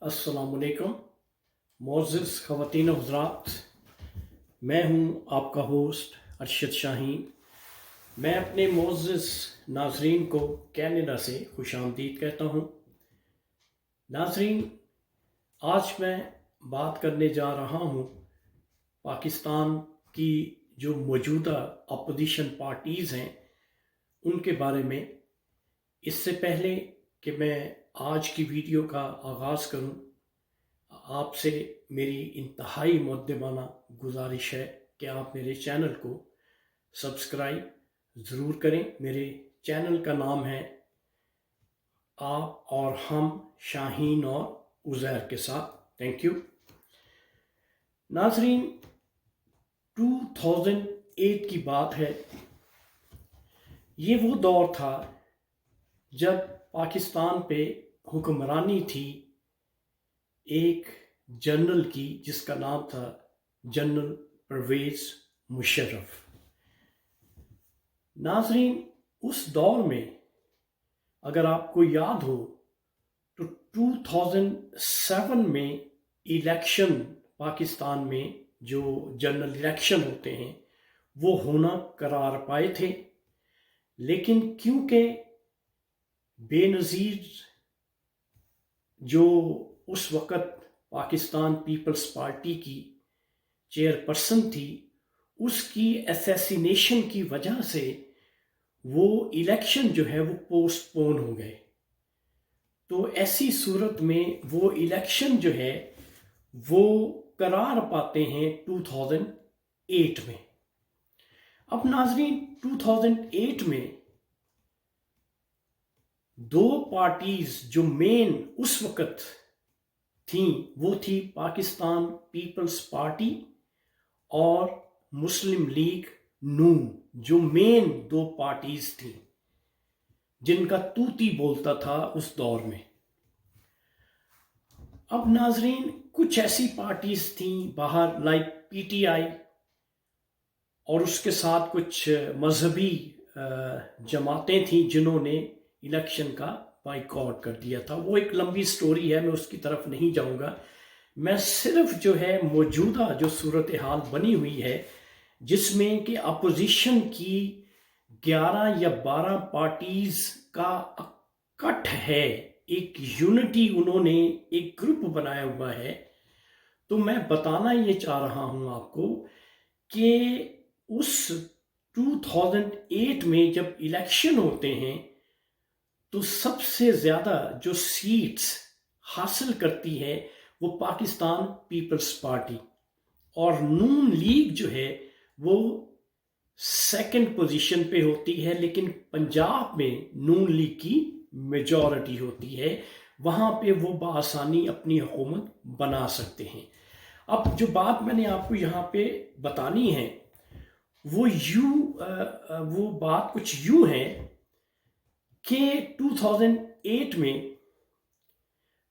अस्सलाम वालेकुम। मोअज़्ज़िज़ ख़वातीन व हज़रात, मैं हूँ आपका होस्ट अरशद शाहीन। मैं अपने मोअज़्ज़िज़ नाज़रीन को कनाडा से खुशामदीद कहता हूँ। नाज़रीन, आज मैं बात करने जा रहा हूँ पाकिस्तान की जो मौजूदा अपोजिशन पार्टीज़ हैं उनके बारे में। इससे पहले कि मैं आज की वीडियो का आगाज़ करूँ, आपसे मेरी इंतहाई मुअद्दबाना गुजारिश है कि आप मेरे चैनल को सब्सक्राइब ज़रूर करें। मेरे चैनल का नाम है आप और हम, शाहीन और उज़ैर के साथ। Thank you. नाज़रीन, 2008 की बात है। ये वो दौर था जब पाकिस्तान पे हुक्मरानी थी एक जनरल की जिसका नाम था जनरल परवेज़ मुशर्रफ। नाज़रीन, उस दौर में अगर आपको याद हो तो 2007 में इलेक्शन, पाकिस्तान में जो जनरल इलेक्शन होते हैं वो होना करार पाए थे, लेकिन क्योंकि बेनज़ीर जो उस वक़्त पाकिस्तान पीपल्स पार्टी की चेयरपर्सन थी, उसकी असैसिनेशन की वजह से वो इलेक्शन जो है वो पोस्टपोन हो गए। तो ऐसी सूरत में वो इलेक्शन जो है वो करार पाते हैं 2008 में। अब नाज़रीन, 2008 में दो पार्टीज जो मेन उस वक़्त थी वो थी पाकिस्तान पीपल्स पार्टी और मुस्लिम लीग नून, जो मेन दो पार्टीज थी जिनका तूती बोलता था उस दौर में। अब नाजरीन, कुछ ऐसी पार्टीज थी बाहर लाइक पीटीआई, और उसके साथ कुछ मजहबी जमातें थी जिन्होंने इलेक्शन का बाइकआउट कर दिया था। वो एक लंबी स्टोरी है, मैं उसकी तरफ नहीं जाऊंगा। मैं सिर्फ जो है मौजूदा जो सूरत हाल बनी हुई है जिसमें कि अपोजिशन की 11 या 12 पार्टीज का इकट्ठ है, एक यूनिटी, उन्होंने एक ग्रुप बनाया हुआ है। तो मैं बताना ये चाह रहा हूं आपको कि उस 2008 में जब इलेक्शन होते हैं तो सबसे ज़्यादा जो सीट्स हासिल करती है वो पाकिस्तान पीपल्स पार्टी, और नून लीग जो है वो सेकंड पोजीशन पे होती है। लेकिन पंजाब में नून लीग की मेजॉरिटी होती है, वहाँ पे वो बआसानी अपनी हुकूमत बना सकते हैं। अब जो बात मैंने आपको यहाँ पे बतानी है वो बात कुछ यूँ है कि 2008 में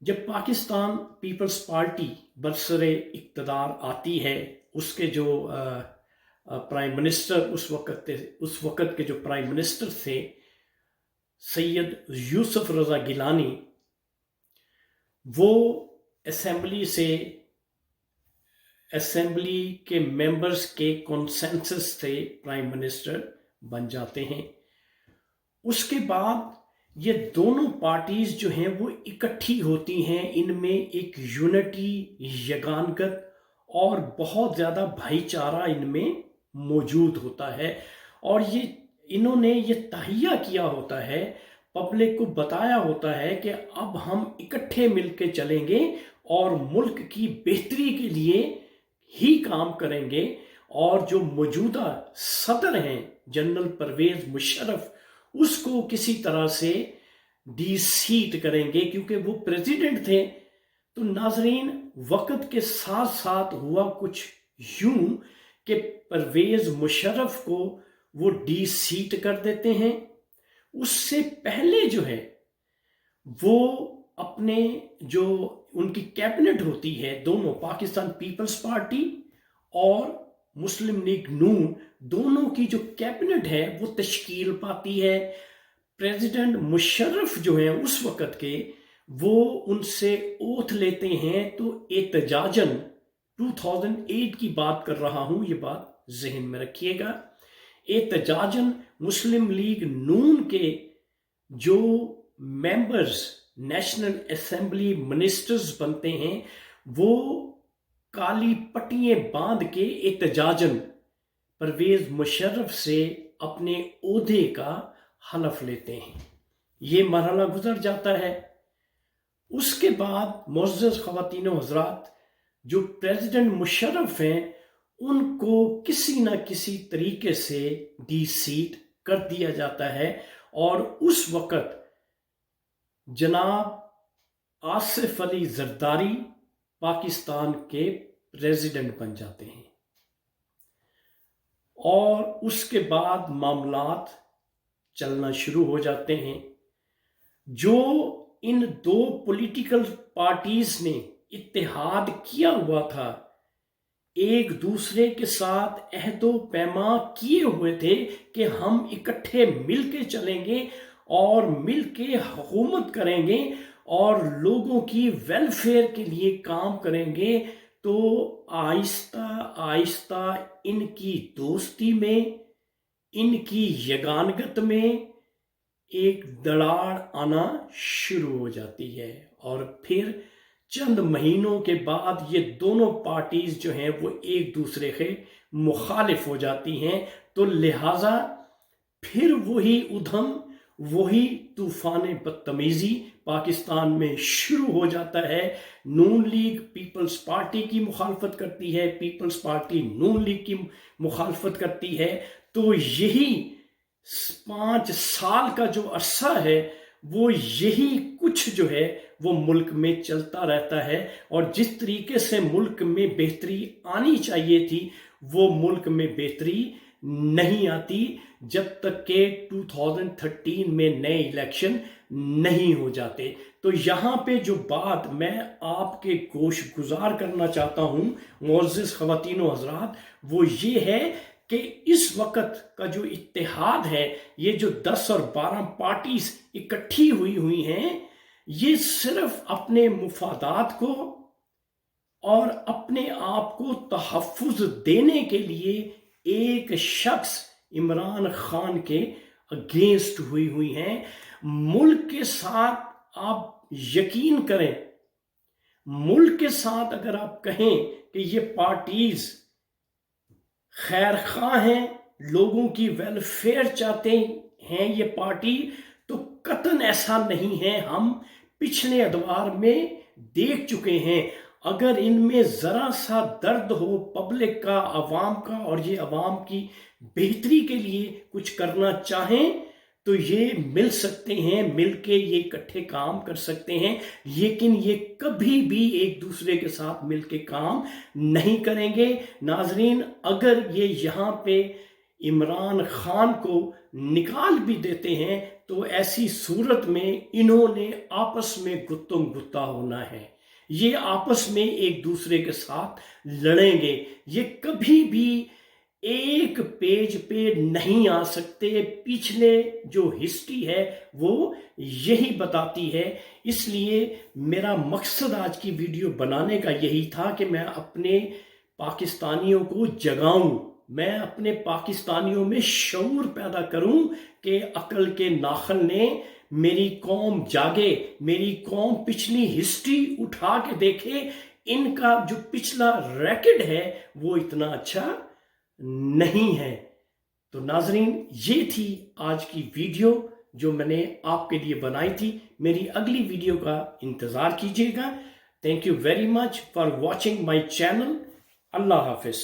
जब पाकिस्तान पीपल्स पार्टी बरसरे इक़्तिदार आती है, उसके जो प्राइम मिनिस्टर उस वक़्त के जो प्राइम मिनिस्टर थे सैयद यूसुफ रज़ा गिलानी, वो असेंबली के मेंबर्स के कंसेंसस से प्राइम मिनिस्टर बन जाते हैं। उसके बाद ये दोनों पार्टीज जो हैं वो इकट्ठी होती हैं, इनमें एक यूनिटी, यगानगत और बहुत ज़्यादा भाईचारा इनमें मौजूद होता है। और इन्होंने ये तहिया किया होता है, पब्लिक को बताया होता है कि अब हम इकट्ठे मिलके चलेंगे और मुल्क की बेहतरी के लिए ही काम करेंगे। और जो मौजूदा सदर हैं जनरल परवेज़ मुशर्रफ, उसको किसी तरह से डिसीट करेंगे क्योंकि वो प्रेसिडेंट थे। तो नाजरीन, वक्त के साथ साथ हुआ कुछ यूं कि परवेज़ मुशर्रफ को वो डिसीट कर देते हैं। उससे पहले जो है वो अपने जो उनकी कैबिनेट होती है, दोनों पाकिस्तान पीपल्स पार्टी और मुस्लिम लीग नून, दोनों की जो कैबिनेट है वो तश्कील पाती है। प्रेसिडेंट मुशर्रफ जो हैं उस वक़्त के, وہ ان سے اوتھ لیتے ہیں تو احتجاجاً 2008 کی بات کر رہا ہوں، یہ بات ذہن میں رکھیے گا، احتجاجاً مسلم لیگ نون کے جو ممبرز نیشنل اسمبلی منسٹرز بنتے ہیں وہ کالی پٹیاں باندھ کے احتجاجاً پرویز مشرف سے اپنے عہدے کا حلف لیتے ہیں۔ یہ مرحلہ گزر جاتا ہے۔ اس کے بعد معزز خواتین و حضرات، جو پریزیڈنٹ مشرف ہیں ان کو کسی نہ کسی طریقے سے ڈی سیٹ کر دیا جاتا ہے، اور اس وقت جناب آصف علی زرداری پاکستان کے پریزیڈنٹ بن جاتے ہیں، اور اس کے بعد معاملات چلنا شروع ہو جاتے ہیں۔ جو ان دو پولیٹیکل پارٹیز نے اتحاد کیا ہوا تھا، ایک دوسرے کے ساتھ عہد و پیمان کیے ہوئے تھے کہ ہم اکٹھے مل کے چلیں گے اور مل کے حکومت کریں گے اور لوگوں کی ویلفیئر کے لیے کام کریں گے، تو آہستہ آہستہ ان کی دوستی میں، ان کی یگانگت میں ایک دراڑ آنا شروع ہو جاتی ہے، اور پھر چند مہینوں کے بعد یہ دونوں پارٹیز جو ہیں وہ ایک دوسرے کے مخالف ہو جاتی ہیں، تو لہٰذا پھر وہی ادھم، وہی طوفان بدتمیزی پاکستان میں شروع ہو جاتا ہے۔ نون لیگ پیپلز پارٹی کی مخالفت کرتی ہے، پیپلز پارٹی نون لیگ کی مخالفت کرتی ہے، تو یہی 5 سال کا جو عرصہ ہے وہ یہی کچھ جو ہے وہ ملک میں چلتا رہتا ہے، اور جس طریقے سے ملک میں بہتری آنی چاہیے تھی وہ ملک میں بہتری نہیں آتی جب تک کہ 2013 میں نئے الیکشن نہیں ہو جاتے۔ تو یہاں پہ جو بات میں آپ کے گوش گزار کرنا چاہتا ہوں معزز خواتین و حضرات، وہ یہ ہے کہ اس وقت کا جو اتحاد ہے، یہ جو 10 اور 12 پارٹیز اکٹھی ہوئی ہیں، یہ صرف اپنے مفادات کو اور اپنے آپ کو تحفظ دینے کے لیے ایک شخص عمران خان کے اگینسٹ ہوئی ہیں۔ ملک کے ساتھ آپ یقین کریں، ملک کے ساتھ اگر آپ کہیں کہ یہ پارٹیز خیر خواہ ہیں، لوگوں کی ویلفیئر چاہتے ہیں یہ پارٹی، تو قطعاً ایسا نہیں ہے۔ ہم پچھلے ادوار میں دیکھ چکے ہیں، اگر ان میں ذرا سا درد ہو پبلک کا، عوام کا، اور یہ عوام کی بہتری کے لیے کچھ کرنا چاہیں تو یہ مل سکتے ہیں، مل کے یہ اکٹھے کام کر سکتے ہیں، لیکن یہ کبھی بھی ایک دوسرے کے ساتھ مل کے کام نہیں کریں گے۔ ناظرین، اگر یہ یہاں پہ عمران خان کو نکال بھی دیتے ہیں تو ایسی صورت میں انہوں نے آپس میں گتم گتا ہونا ہے، یہ آپس میں ایک دوسرے کے ساتھ لڑیں گے، یہ کبھی بھی ایک پیج پہ نہیں آ سکتے۔ پچھلے جو ہسٹری ہے وہ یہی بتاتی ہے۔ اس لیے میرا مقصد آج کی ویڈیو بنانے کا یہی تھا کہ میں اپنے پاکستانیوں کو جگاؤں، میں اپنے پاکستانیوں میں شعور پیدا کروں کہ عقل کے ناخن نے میری قوم جاگے، میری قوم پچھلی ہسٹری اٹھا کے دیکھے، ان کا جو پچھلا ریکارڈ ہے وہ اتنا اچھا نہیں ہے۔ تو ناظرین، یہ تھی آج کی ویڈیو جو میں نے آپ کے لیے بنائی تھی۔ میری اگلی ویڈیو کا انتظار کیجیے گا۔ Thank you very much for watching my channel. اللہ حافظ۔